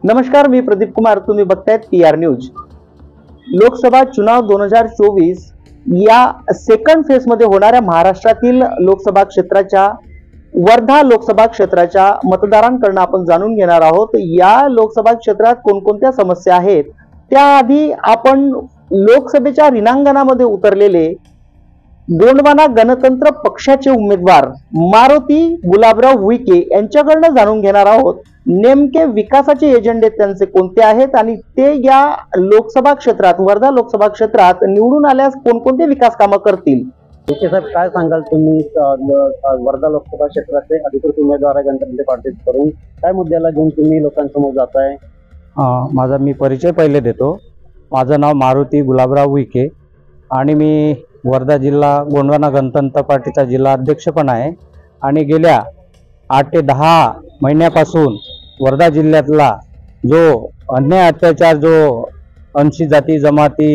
नमस्कार, मी प्रदीप कुमार. तुम्ही बघतायत PR न्यूज. लोकसभा चुनाव 2024 या सेकंड फेज मध्ये होणाऱ्या महाराष्ट्रातील लोकसभा क्षेत्राच्या वर्धा लोकसभा क्षेत्राच्या मतदारांकडून आपण जाणून घेणार आहोत. या लोकसभा क्षेत्रात कोणकोणत्या समस्या आहेत त्याआधी आपण लोकसभेच्या रिंगणामध्ये उतरलेले गोंडवाना गणतंत्र पक्षाचे उमेदवार मारुती गुलाबराव उईके यांच्याकडून जाणून घेणार आहोत. नेमके विकासाचे एजेंडे त्यांचे कोणते आहेत आणि ते या लोकसभा क्षेत्रात वर्धा लोकसभा क्षेत्रात निवडून आल्यास कोणकोणते विकास कामं करतील. उईके साहेब, काय सांगाल तुम्ही? वर्धा लोकसभा क्षेत्राचे अधिकृत उमेदवार आहे गणतंत्र पार्टीकडून. काय मुद्द्याला घेऊन तुम्ही लोकांसमोर जाताय? माझा मी परिचय पहिले देतो. माझं नाव मारुती गुलाबराव उईके आणि मी वर्धा जिल्हा गोंडवाना गणतंत्र पार्टीचा जिल्हा अध्यक्ष पण आहे. आणि गेल्या 8 ते 10 महिन्यापासून वर्धा जिल्ह्यातला जो अन्याय अत्याचार जो अनुसूचित जाती जमाती,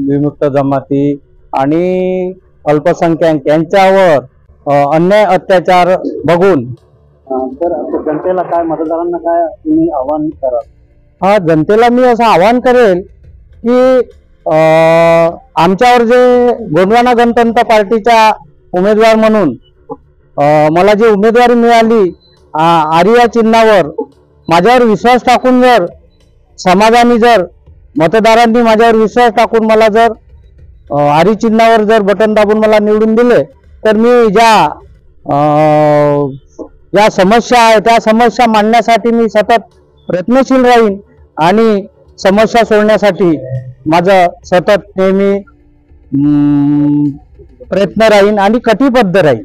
विमुक्त जमाती आणि अल्पसंख्याक यांच्यावर अन्याय अत्याचार बघून तर जनतेला काय, मतदारांना काय तुम्ही आव्हान कराल? जनतेला मी असं आवाहन करेल की आमच्यावर जे गोंडवाना गणतंत्र पार्टीच्या उमेदवार म्हणून मला जी उमेदवारी मिळाली आर्या चिन्हावर, माझ्यावर विश्वास टाकून जर समाजाने जर मतदारांनी माझ्यावर विश्वास टाकून मला जर आर्या चिन्हावर जर बटन दाबून मला निवडून दिले तर मी ज्या समस्या आहे त्या समस्या मांडण्यासाठी मी सतत प्रयत्नशील राहीन आणि समस्या सोडण्यासाठी माझं सतत नेहमी प्रयत्न राहीन आणि कटिबद्ध राहीन.